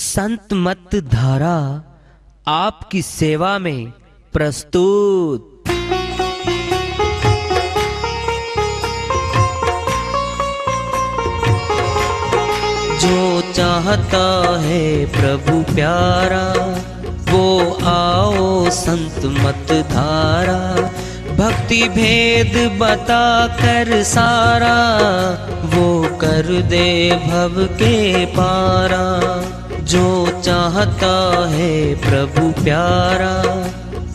संत मत धारा आपकी सेवा में प्रस्तुत। जो चाहता है प्रभु प्यारा वो आओ संत मत धारा। भक्ति भेद बता कर सारा वो कर दे भव के पारा। जो चाहता है प्रभु प्यारा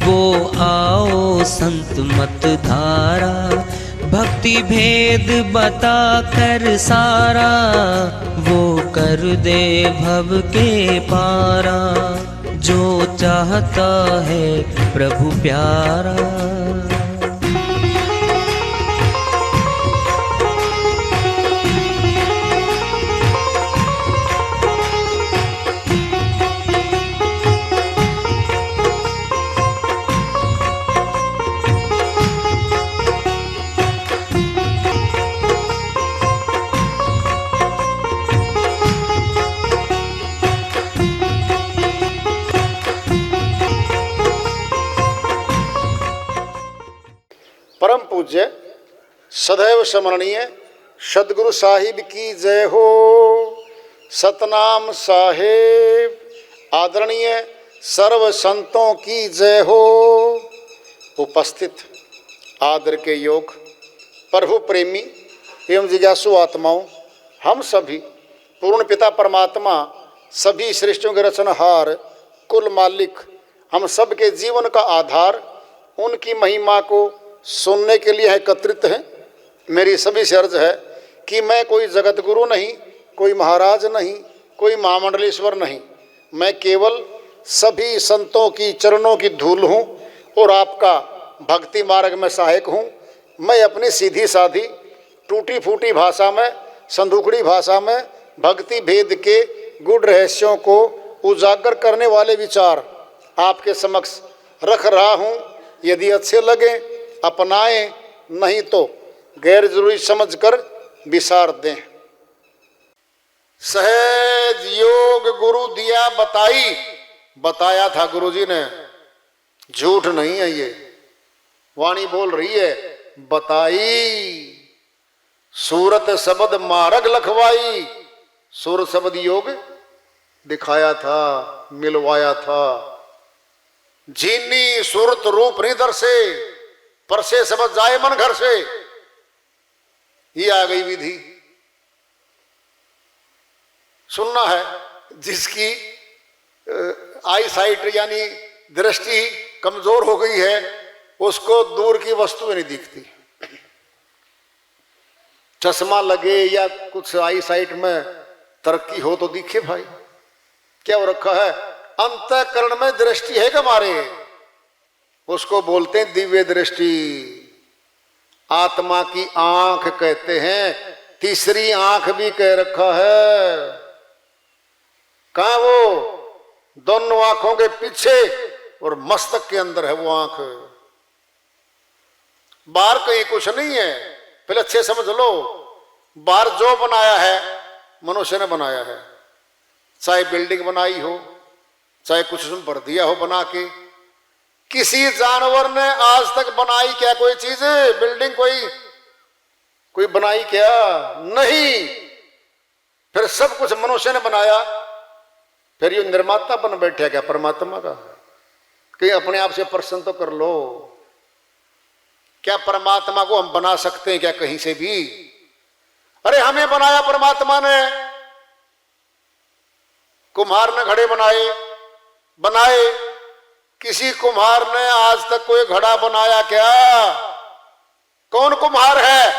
वो आओ संत मत धारा। भक्ति भेद बता कर सारा वो कर दे भव के पारा। जो चाहता है प्रभु प्यारा। परम पूज्य सदैव स्मरणीय सदगुरु साहिब की जय हो। सतनाम साहेब आदरणीय सर्व संतों की जय हो। उपस्थित आदर के योग प्रभु प्रेमी एवं जिज्ञासु आत्माओं, हम सभी पूर्ण पिता परमात्मा सभी सृष्टियों के रचनहार कुल मालिक हम सब के जीवन का आधार उनकी महिमा को सुनने के लिए एकत्रित हैं। मेरी सभी से अर्ज है कि मैं कोई जगत गुरु नहीं, कोई महाराज नहीं, कोई महामंडलेश्वर नहीं। मैं केवल सभी संतों की चरणों की धूल हूँ और आपका भक्ति मार्ग में सहायक हूँ। मैं अपनी सीधी साधी टूटी फूटी भाषा में, संदूकड़ी भाषा में भक्ति भेद के गुड़ रहस्यों को उजागर करने वाले विचार आपके समक्ष रख रहा हूँ। यदि अच्छे लगे अपनाएं, नहीं तो गैर जरूरी समझकर विसार दें। सहज योग गुरु दिया बताई, बताया था गुरुजी ने, झूठ नहीं है ये, वाणी बोल रही है। बताई सूरत शब्द मार्ग लखवाई, सूरत शब्द योग दिखाया था, मिलवाया था। जीनी सूरत रूप निधर से परसे समझ जाए मन घर से, ये आ गई विधि। सुनना है जिसकी आई साइट यानी दृष्टि कमजोर हो गई है उसको दूर की वस्तुएं नहीं दिखती। चश्मा लगे या कुछ आई साइट में तरक्की हो तो दिखे भाई। क्या हो रखा है? अंतःकरण में दृष्टि है हमारे, उसको बोलते हैं दिव्य दृष्टि। आत्मा की आंख कहते हैं, तीसरी आंख भी कह रखा है। कहां वो? दोनों आंखों के पीछे और मस्तक के अंदर है वो आंख। बाहर कहीं कुछ नहीं है, पहले अच्छे समझ लो। बाहर जो बनाया है मनुष्य ने बनाया है, चाहे बिल्डिंग बनाई हो, चाहे कुछ उसमें भर दिया हो बना के। किसी जानवर ने आज तक बनाई क्या कोई चीज? बिल्डिंग कोई बनाई क्या? नहीं। फिर सब कुछ मनुष्य ने बनाया। फिर ये निर्माता बन बैठा क्या परमात्मा का? कहीं अपने आप से प्रश्न तो कर लो। क्या परमात्मा को हम बना सकते हैं क्या कहीं से भी? अरे हमें बनाया परमात्मा ने। कुम्हार ने घड़े बनाए। किसी कुम्हार ने आज तक कोई घड़ा बनाया क्या? कौन कुम्हार है?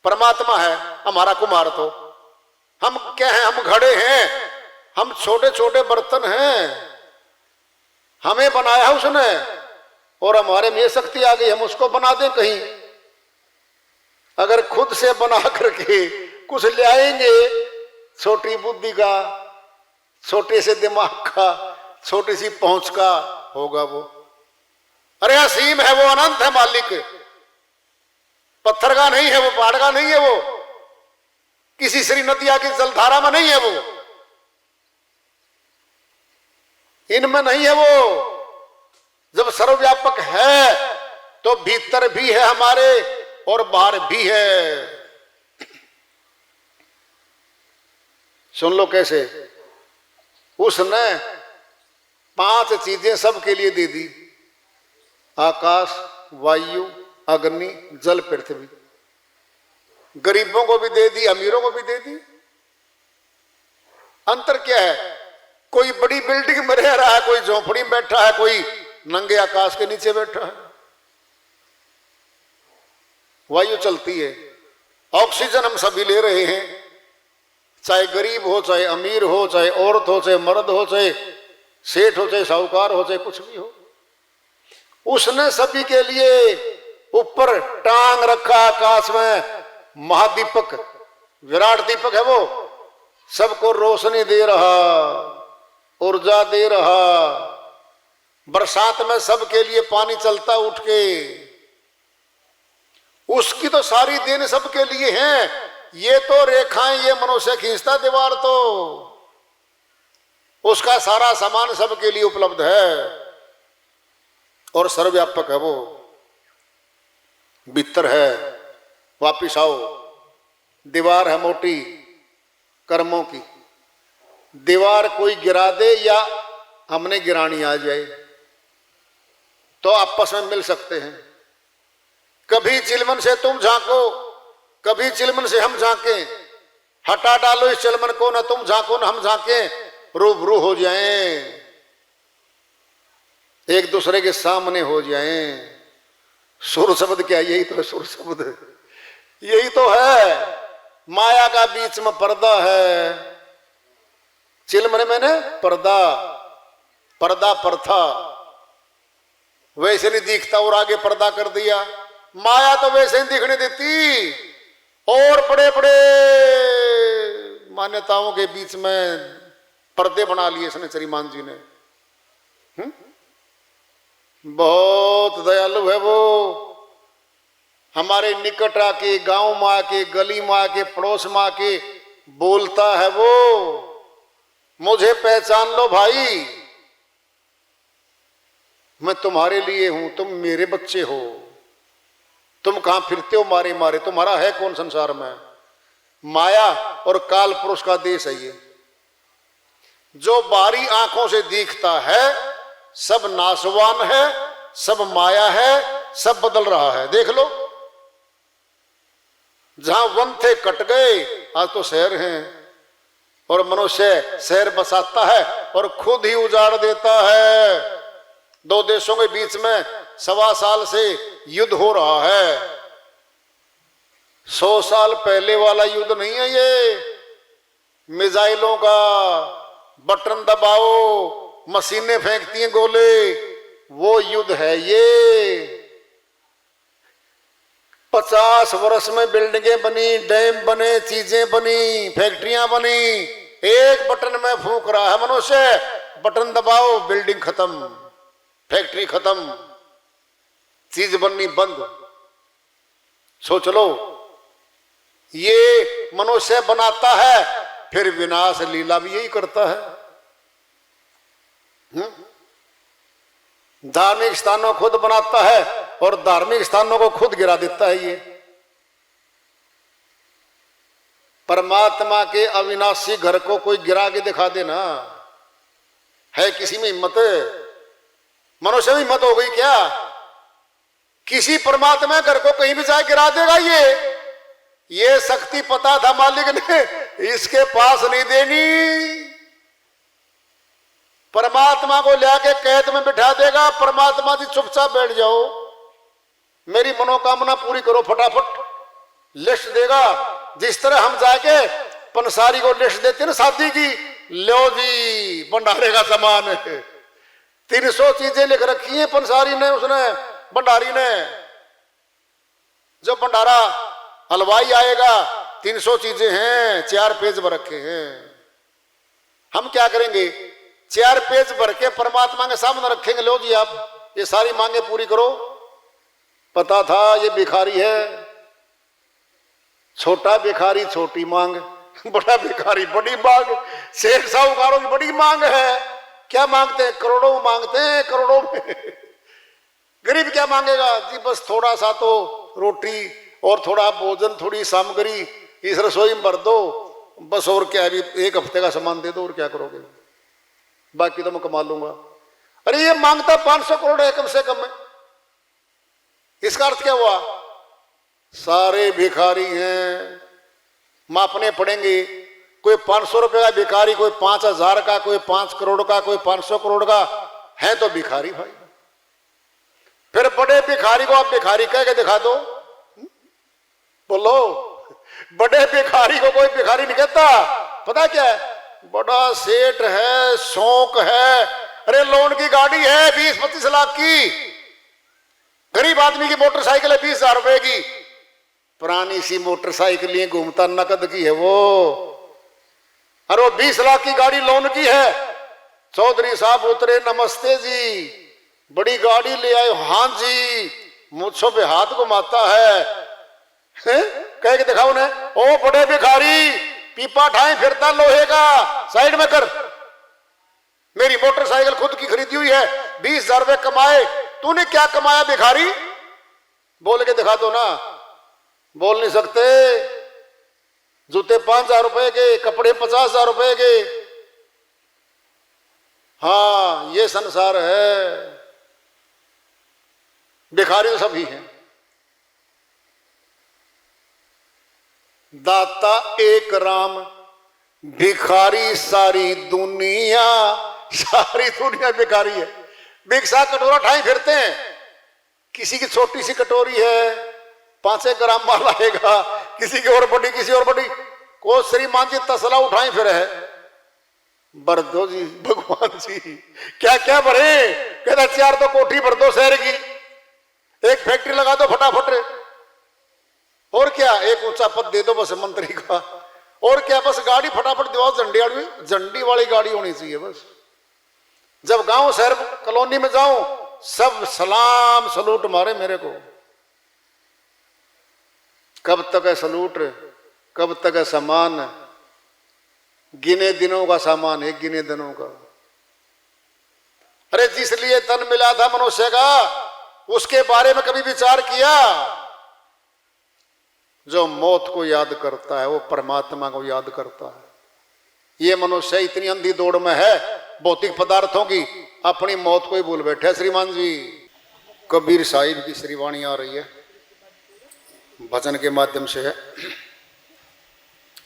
परमात्मा है हमारा कुम्हार। तो हम क्या हैं? हम घड़े हैं, हम छोटे छोटे बर्तन हैं। हमें बनाया है उसने और हमारे में ये शक्ति आ गई हम उसको बना दें कहीं। अगर खुद से बना करके कुछ ले आएंगे, छोटी बुद्धि का, छोटे से दिमाग का, छोटी सी पहुंच का होगा वो। अरे असीम है वो, अनंत है मालिक। पत्थर का नहीं है वो, पहाड़ का नहीं है वो, किसी श्री नदिया की जलधारा में नहीं है वो। इनमें नहीं है वो। जब सर्वव्यापक है तो भीतर भी है हमारे और बाहर भी है। सुन लो कैसे। उसने 5 चीजें सबके लिए दे दी, आकाश, वायु, अग्नि, जल, पृथ्वी। गरीबों को भी दे दी, अमीरों को भी दे दी। अंतर क्या है? कोई बड़ी बिल्डिंग में रह रहा है, कोई झोंपड़ी में बैठा है, कोई नंगे आकाश के नीचे बैठा है। वायु चलती है, ऑक्सीजन हम सभी ले रहे हैं, चाहे गरीब हो, चाहे अमीर हो, चाहे औरत हो, चाहे मर्द हो, चाहे सेठ हो, चाहे साहूकार हो, चाहे कुछ भी हो। उसने सभी के लिए ऊपर टांग रखा आकाश में, महादीपक, विराट दीपक है वो, सबको रोशनी दे रहा, ऊर्जा दे रहा। बरसात में सबके लिए पानी चलता उठ के। उसकी तो सारी देन सबके लिए है। ये तो रेखाएं ये मनुष्य खींचता दीवार, तो उसका सारा सामान सबके लिए उपलब्ध है और सर्वव्यापक है वो। भीतर है, वापिस आओ। दीवार है मोटी कर्मों की। दीवार कोई गिरा दे या हमने गिरानी आ जाए तो आपस में मिल सकते हैं। कभी चिलमन से तुम झांको, कभी चिलमन से हम झांकें। हटा डालो इस चिलमन को, ना तुम झांको ना हम झांकें, रूबरू हो जाएं, एक दूसरे के सामने हो जाएं। सुर शब्द क्या? यही तो है सुर शब्द, यही तो है। माया का बीच में पर्दा है। चिलमन मैंने पर्दा, पर्दा पर था, वैसे नहीं दिखता और आगे पर्दा कर दिया। माया तो वैसे नहीं दिखने देती और बड़े बड़े मान्यताओं के बीच में पर्दे बना लिए इसने श्रीमान जी ने। बहुत दयालु है वो। हमारे निकट आके, गांव में आके, गली में आके, पड़ोस में आके बोलता है वो, मुझे पहचान लो भाई, मैं तुम्हारे लिए हूं, तुम मेरे बच्चे हो। तुम कहां फिरते हो मारे मारे? तुम्हारा है कौन संसार में? माया और काल पुरुष का देश है ये। जो बाहरी आंखों से दिखता है सब नाशवान है, सब माया है, सब बदल रहा है। देख लो, जहां वन थे कट गए, आज तो शहर हैं और मनुष्य शहर बसाता है और खुद ही उजाड़ देता है। 2 देशों के बीच में 1.25 साल से युद्ध हो रहा है। 100 साल पहले वाला युद्ध नहीं है ये। मिसाइलों का बटन दबाओ, मशीनें फेंकती हैं गोले, वो युद्ध है ये। 50 वर्ष में बिल्डिंगें बनी, डैम बने, चीजें बनी, फैक्ट्रियां बनी। एक बटन में फूंक रहा है मनुष्य, बटन दबाओ, बिल्डिंग खत्म, फैक्ट्री खत्म, चीज बननी बंद। सोच लो, ये मनुष्य बनाता है, फिर विनाश लीला भी यही करता है। धार्मिक स्थानों खुद बनाता है और धार्मिक स्थानों को खुद गिरा देता है ये। परमात्मा के अविनाशी घर को कोई गिरा के दिखा देना, है किसी में हिम्मत? मनुष्य में हिम्मत हो गई क्या? किसी परमात्मा घर को कहीं भी जाए गिरा देगा ये शक्ति पता था मालिक ने, इसके पास नहीं देनी। परमात्मा को लाके कैद में बिठा देगा। परमात्मा जी चुपचाप बैठ जाओ, मेरी मनोकामना पूरी करो फटाफट। लिस्ट देगा, जिस तरह हम जाके पंसारी को लिस्ट देते ना शादी की, लो जी भंडारे का सामान है, 300 चीजें लिख रखी हैं पंसारी ने, उसने भंडारी ने। जब भंडारा हलवाई आएगा, 300 चीजें हैं, 4 पेज भर रखे हैं। हम क्या करेंगे? 4 पेज भर के परमात्मा के सामने रखेंगे, लो जी आप ये सारी मांगे पूरी करो। पता था ये भिखारी है, छोटा भिखारी छोटी मांग, बड़ा भिखारी बड़ी मांग, सेठ साहूकारों की बड़ी मांग है। क्या मांगते हैं? करोड़ों में मांगते हैं, करोड़ों में। गरीब क्या मांगेगा जी? बस थोड़ा सा तो रोटी और थोड़ा भोजन, थोड़ी सामग्री इस रसोई में भर दो, बस। और क्या, अभी एक हफ्ते का सामान दे दो, और क्या करोगे? बाकी तो मैं कमा लूंगा। अरे ये मांगता 500 करोड़ है कम से कम में। इसका अर्थ क्या हुआ? सारे भिखारी हैं, मापने पड़ेंगे। कोई 500 रुपए का भिखारी, कोई 5000 का, कोई 5 करोड़ का, कोई 500 करोड़ का है तो भिखारी भाई। फिर बड़े भिखारी को आप भिखारी कह के दिखा दो, बोलो। बड़े भिखारी को कोई भिखारी नहीं कहता। पता क्या है? बड़ा सेठ है, शौक है। अरे लोन की गाड़ी है 20-25 लाख की, गरीब आदमी की मोटरसाइकिल है 20,000 रुपए की। पुरानी सी मोटरसाइकिल लिए घूमता, नकद की है वो। अरे वो 20 लाख की गाड़ी लोन की है। चौधरी साहब उतरे, नमस्ते जी, बड़ी गाड़ी ले आए। हाँ जी, मुझसे पे हाथ घुमाता है, कह के दिखाओ ने। ओ बड़े भिखारी, पीपा ठाए फिरता लोहे का, साइड में कर। मेरी मोटरसाइकिल खुद की खरीदी हुई है, 20,000 रुपए कमाए। तूने क्या कमाया भिखारी? बोल के दिखा दो ना। बोल नहीं सकते। जूते 5,000 रुपए के, कपड़े 50,000 रुपए के। हाँ, ये संसार है। भिखारी तो सभी हैं। दाता एक राम, भिखारी सारी दुनिया। सारी दुनिया भिखारी है। भिक्षा कटोरा ठाई फिरते हैं। किसी की छोटी सी कटोरी है, 5 ग्राम माल आएगा, किसी की और बड़ी, किसी और बड़ी। को श्रीमान जी तसला उठाई फिर है। भर दो जी भगवान जी, क्या क्या भरे? कहता 4 तो कोठी भर दो शहर की, एक फैक्ट्री लगा दो फटाफट। और क्या, एक ऊंचा पद दे दो बस मंत्री का। और क्या, बस गाड़ी फटाफट दिवाओ, झंडी वाली गाड़ी होनी चाहिए बस। जब गांव शहर कॉलोनी में जाऊं, सब सलाम सलूट मारे मेरे को। कब तक है सलूट, कब तक है सम्मान? गिने दिनों का सामान है, गिने दिनों का। अरे जिस लिए तन मिला था मनुष्य का, उसके बारे में कभी विचार किया? जो मौत को याद करता है वो परमात्मा को याद करता है। ये मनुष्य इतनी अंधी दौड़ में है भौतिक पदार्थों की, अपनी मौत को ही भूल बैठे। श्रीमान जी, कबीर साहिब की श्रीवाणी आ रही है, भजन के माध्यम से है,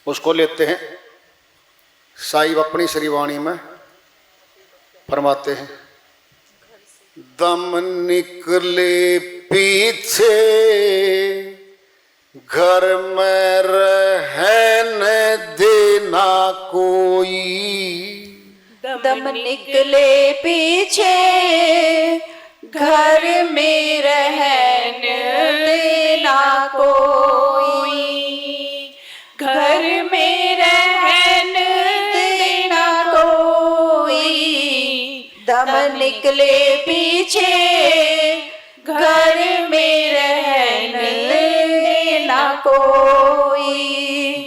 उसको लेते हैं। साहिब अपनी श्रीवाणी में फरमाते हैं, दम निकले पीछे घर में रहने देना कोई। दम निकले पीछे घर में रहने देना कोई। घर में रहने देना कोई। दम निकले पीछे घर में रहने देना कोई।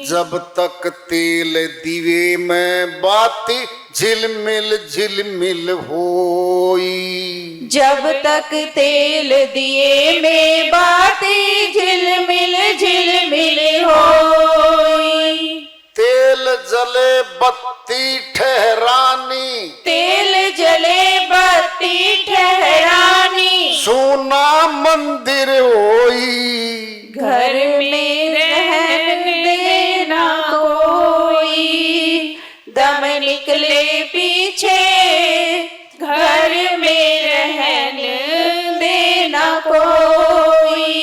जब तक तेल दिवे में बाती झिलमिल झिलमिल होई। जब तक तेल दिए में बाती झिलमिल झिलमिल होई। तेल जले बत्ती ठहरानी। तेल जले बत्ती ठहरानी। सोना मंदिर होई। घर में रहने देना कोई। दम निकले पीछे घर में रहने देना कोई।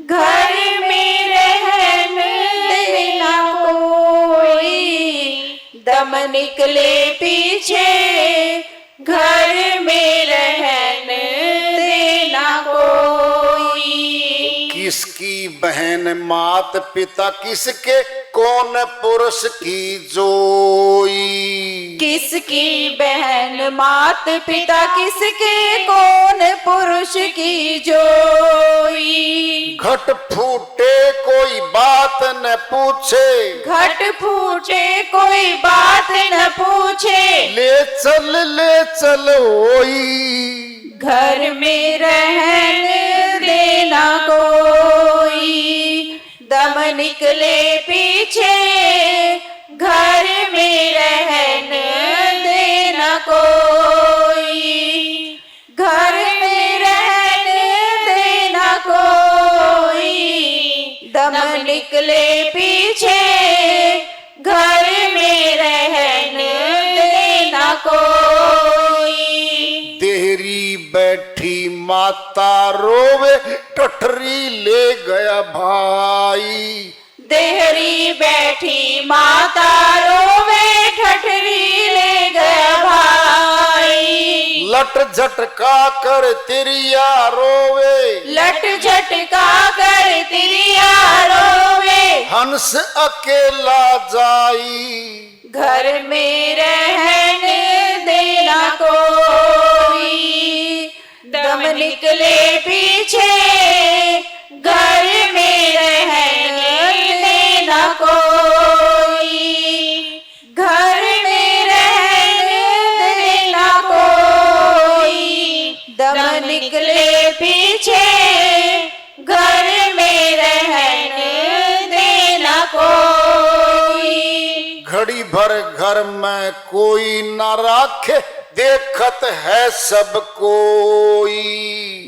घर में रहने देना कोई। दम निकले पीछे घर में रहने देना कोई। किसकी बहन मात पिता, किसके कौन पुरुष की जोई। किसकी बहन मात पिता किसके कौन पुरुष की जोई। घट फूटे कोई बात न पूछे, घट फूटे कोई बात न पूछे। ले चल होई। घर में रहन देना कोई, दम निकले पीछे। घर में रहन देना कोई, घर में रहन देना कोई, दम निकले पीछे। घर में रहन देना कोई। देहरी बैठी माता रोवे, टठरी ले गया भाई। देहरी बैठी माता रोवे, ठठरी ले गया भाई। लट झटका कर तिरिया रोवे, लट झटका कर तिरिया रोवे। हंस अकेला जाई। घर में रहन देना कोई, दम निकले पीछे। घर में रहन देना कोई, घर में रहन देना कोई, दम निकले पीछे। घर में रहन देना कोई। घड़ी भर घर में कोई न राखे, देखत है सब कोई।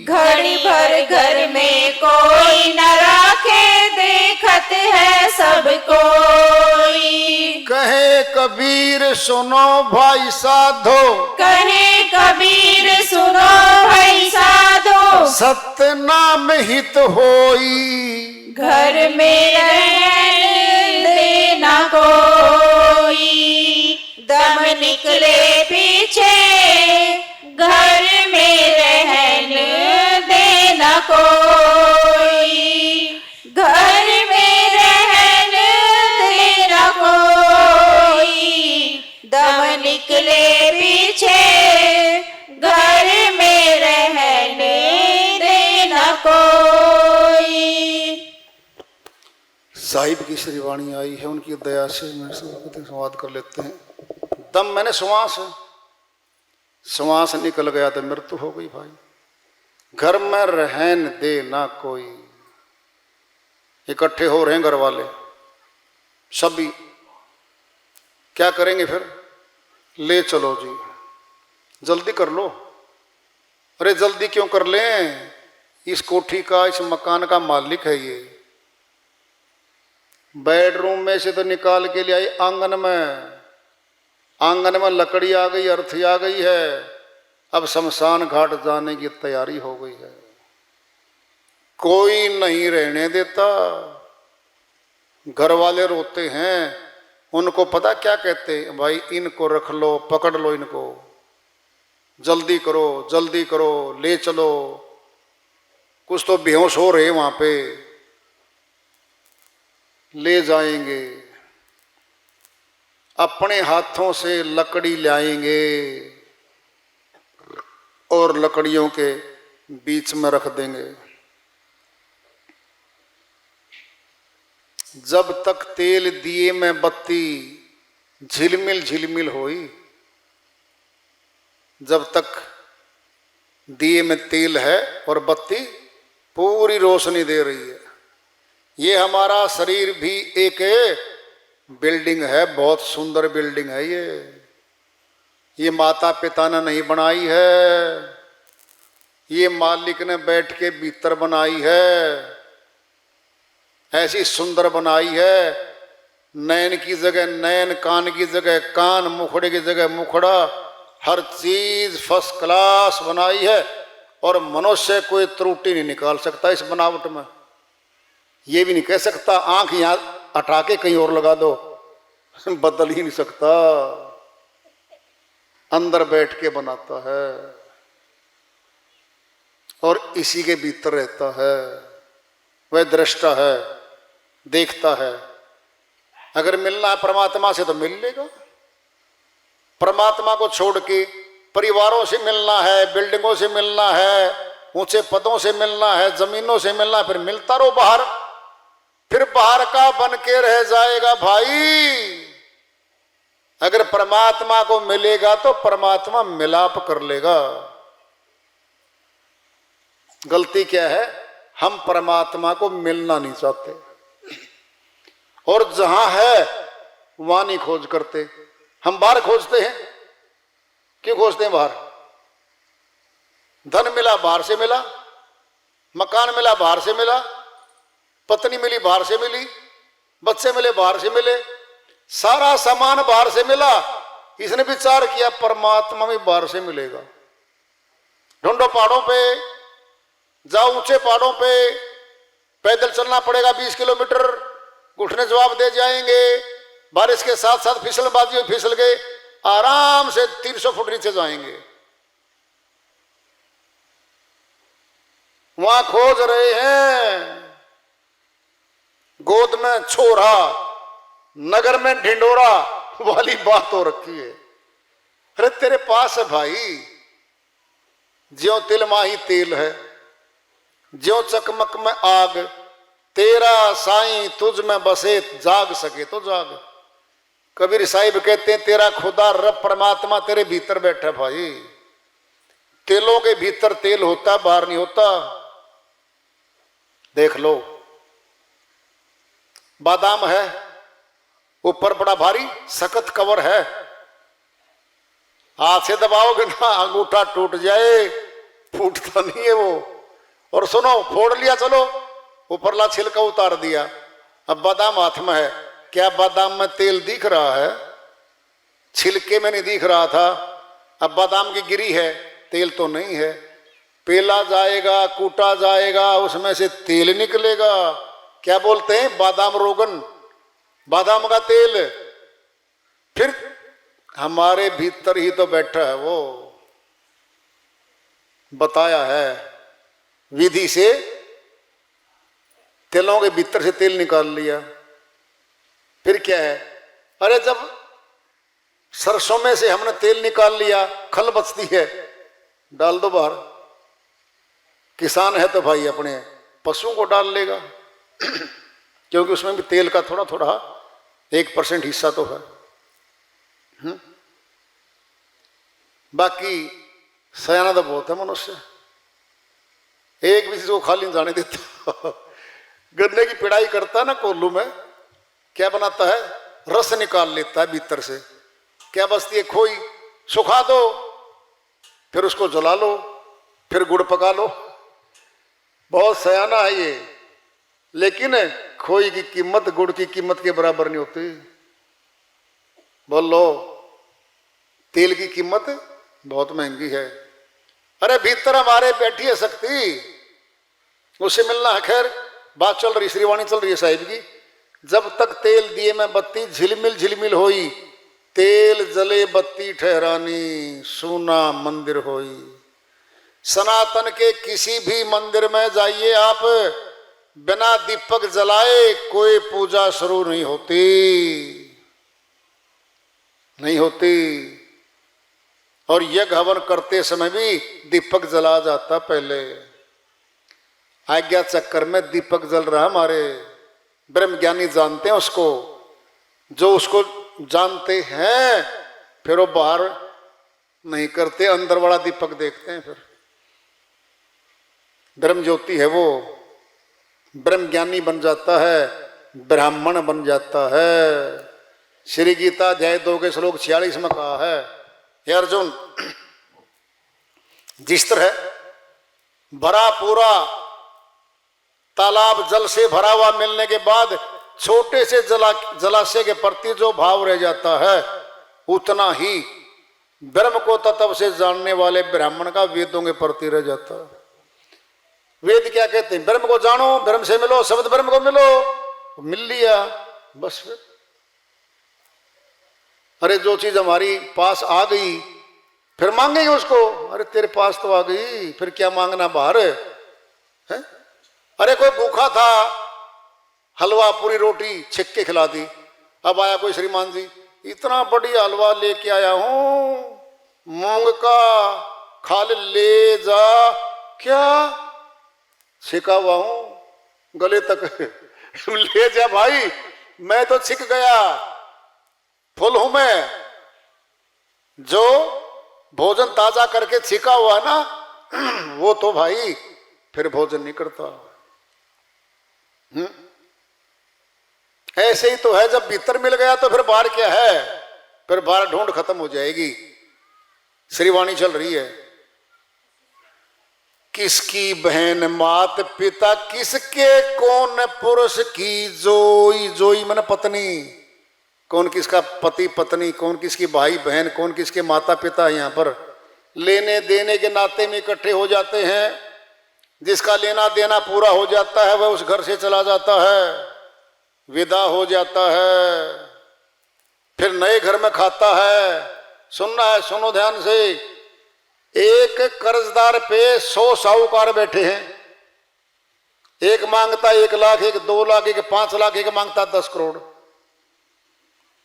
घड़ी भर घर में कोई न राखे, देखत है सब कोई। कहे कबीर सुनो भाई साधो, कहे कबीर सुनो भाई साधो। सत्य नाम हित होई। घर में रहन देना कोई, दम निकले पीछे। घर में रहन देना कोई, घर में रहन देना कोई, दम निकले पीछे। घर में रहन देना कोई। साहिब की श्रीवाणी आई है, उनकी दया से मैं संवाद कर लेते हैं। दम मैंने श्वास, श्वास निकल गया तो मृत्यु हो गई भाई। घर में रहन दे ना कोई। इकट्ठे हो रहे हैं घर वाले सभी, क्या करेंगे फिर? ले चलो जी, जल्दी कर लो। अरे जल्दी क्यों कर लें? इस कोठी का, इस मकान का मालिक है ये। बेडरूम में से तो निकाल के ले आई आंगन में। आंगन में लकड़ी आ गई, अर्थी आ गई है। अब शमशान घाट जाने की तैयारी हो गई है। कोई नहीं रहने देता। घर वाले रोते हैं। उनको पता क्या कहते हैं? भाई इनको रख लो, पकड़ लो इनको, जल्दी करो, जल्दी करो, ले चलो। कुछ तो बेहोश हो रहे वहां पे, ले जाएंगे। अपने हाथों से लकड़ी लाएंगे और लकड़ियों के बीच में रख देंगे। जब तक तेल दिए में बत्ती झिलमिल झिलमिल होई, जब तक दिए में तेल है और बत्ती पूरी रोशनी दे रही है। ये हमारा शरीर भी एक बिल्डिंग है, बहुत सुंदर बिल्डिंग है ये माता पिता ने नहीं बनाई है, ये मालिक ने बैठ के भीतर बनाई है। ऐसी सुंदर बनाई है, नैन की जगह नैन, कान की जगह कान, मुखड़े की जगह मुखड़ा, हर चीज फर्स्ट क्लास बनाई है। और मनुष्य कोई त्रुटि नहीं निकाल सकता इस बनावट में। ये भी नहीं कह सकता आंख यहां हटा के कहीं और लगा दो, बदल ही नहीं सकता। अंदर बैठ के बनाता है और इसी के भीतर रहता है। वह दृष्टा है, देखता है, अगर मिलना है परमात्मा से तो मिल लेगा। परमात्मा को छोड़ के परिवारों से मिलना है, बिल्डिंगों से मिलना है, ऊंचे पदों से मिलना है, जमीनों से मिलना है, फिर मिलता रहो बाहर, फिर बाहर का बन के रह जाएगा भाई। अगर परमात्मा को मिलेगा तो परमात्मा मिलाप कर लेगा। गलती क्या है, हम परमात्मा को मिलना नहीं चाहते और जहां है वहां नहीं खोज करते। हम बाहर खोजते हैं, क्यों खोजते हैं बाहर? धन मिला बाहर से मिला, मकान मिला बाहर से मिला, पत्नी मिली बाहर से मिली, बच्चे मिले बाहर से मिले, सारा सामान बाहर से मिला। इसने विचार किया परमात्मा भी बाहर से मिलेगा। ढूंढो पहाड़ों पे जाओ, ऊंचे पहाड़ों पे पैदल चलना पड़ेगा 20 किलोमीटर, घुटने जवाब दे जाएंगे, बारिश के साथ साथ फिसलबाजी में फिसल गए, आराम से 300 फुट नीचे जाएंगे। वहां खोज रहे हैं गोद में छोरा, नगर में ढिंडोरा वाली बात हो रखी है। अरे तेरे पास है भाई, ज्यों तिल माही तेल है, ज्यों चकमक में आग, तेरा साईं तुझ में बसे, जाग सके तो जाग। कबीर साहिब कहते हैं तेरा खुदा रब परमात्मा तेरे भीतर बैठा भाई। तेलों के भीतर तेल होता, बाहर नहीं होता। देख लो, बादाम है, ऊपर बड़ा भारी सख्त कवर है, हाथ से दबाओगे ना अंगूठा टूट जाए, फूटता नहीं है वो। और सुनो, फोड़ लिया, चलो ऊपरला छिलका उतार दिया, अब बादाम हाथ में है। क्या बादाम में तेल दिख रहा है? छिलके में नहीं दिख रहा था। अब बादाम की गिरी है, तेल तो नहीं है। पेला जाएगा, कूटा जाएगा, उसमें से तेल निकलेगा। क्या बोलते हैं? बादाम रोगन, बादाम का तेल। फिर हमारे भीतर ही तो बैठा है वो, बताया है विधि से तेलों के भीतर से तेल निकाल लिया। फिर क्या है? अरे जब सरसों में से हमने तेल निकाल लिया, खल बचती है, डाल दो बाहर। किसान है तो भाई अपने पशुओं को डाल लेगा क्योंकि उसमें भी तेल का थोड़ा थोड़ा 1% हिस्सा तो है। बाकी सयाना तो बहुत है मनुष्य, एक भी चीज को खाली नहीं जाने देता। गन्ने की पिड़ाई करता है ना कोल्लू में, क्या बनाता है? रस निकाल लेता है भीतर से। क्या बचती है? खोई। सुखा दो, फिर उसको जला लो, फिर गुड़ पका लो। बहुत सयाना है ये, लेकिन खोई की कीमत गुड़ की कीमत के बराबर नहीं होती। बोलो, तेल की कीमत बहुत महंगी है। अरे भीतर हमारे बैठी है शक्ति, उससे मिलना है। खैर, बात चल रही, श्रीवाणी चल रही है साहिब की। जब तक तेल दिए में बत्ती झिलमिल झिलमिल होई, तेल जले बत्ती ठहरानी, सूना मंदिर होई। सनातन के किसी भी मंदिर में जाइए आप, बिना दीपक जलाए कोई पूजा शुरू नहीं होती, नहीं होती। और यज्ञ हवन करते समय भी दीपक जला जाता पहले। आज्ञा चक्कर में दीपक जल रहा हमारे ब्रह्मज्ञानी जानते हैं उसको। जो उसको जानते हैं फिर वो बाहर नहीं करते, अंदर वाला दीपक देखते हैं। फिर ब्रह्म ज्योति है वो, ब्रह्मज्ञानी बन जाता है, ब्राह्मण बन जाता है। श्री गीता अध्याय 2 के श्लोक 46 में कहा है, हे अर्जुन, जिस तरह भरा पूरा तालाब जल से भरा हुआ मिलने के बाद छोटे से जलाशय के प्रति जो भाव रह जाता है, उतना ही ब्रह्म को तत्व से जानने वाले ब्राह्मण का वेदों के प्रति रह जाता है। वेद क्या कहते हैं? ब्रह्म को जानो, ब्रह्म से मिलो, शब्द ब्रह्म को मिलो, मिल लिया बस। फिर अरे जो चीज हमारी पास आ गई फिर मांगेंगे उसको। अरे तेरे पास तो आ गई, फिर क्या मांगना बाहर है? अरे कोई भूखा था, हलवा पूरी रोटी छिक के खिला दी, अब आया कोई श्रीमान जी, इतना बढ़िया हलवा लेके आया हूं मूंग का, खा ले जा। क्या? छिका हुआ हूं गले तक। ले जा भाई, मैं तो छिक गया, फुल हूं मैं। जो भोजन ताजा करके छिका हुआ है ना, वो तो भाई फिर भोजन नहीं करता। ऐसे ही तो है, जब भीतर मिल गया तो फिर बाहर क्या है, फिर बाहर ढूंढ खत्म हो जाएगी। श्रीवाणी चल रही है, किसकी बहन मात पिता, किसके कौन पुरुष की जोई। जोई माने पत्नी, कौन किसका पति पत्नी, कौन किसकी भाई बहन, कौन किसके माता पिता। यहाँ पर लेने देने के नाते में इकट्ठे हो जाते हैं। जिसका लेना देना पूरा हो जाता है वह उस घर से चला जाता है, विदा हो जाता है, फिर नए घर में खाता है। सुनना है, सुनो ध्यान से। एक कर्जदार पे 100 साहूकार बैठे हैं। एक मांगता 1 लाख, एक 2 लाख, एक 5 लाख, एक मांगता 10 करोड़।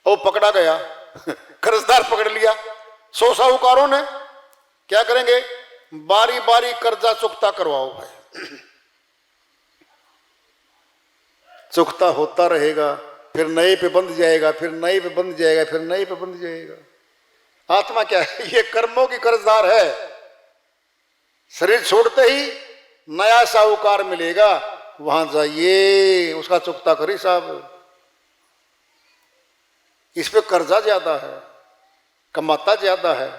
वो पकड़ा गया, कर्जदार पकड़ लिया। 100 साहूकारों ने क्या करेंगे, बारी बारी कर्जा चुकता करवाओ भाई। चुकता होता रहेगा, फिर नए पे बंध जाएगा, फिर नए पे बंध जाएगा, फिर नए पे बंध जाएगा। आत्मा क्या है, ये कर्मों की कर्जदार है। शरीर छोड़ते ही नया साहूकार मिलेगा, वहां जाइए, उसका चुकता करी साहब। इस पे कर्जा ज्यादा है, कमाता ज्यादा है,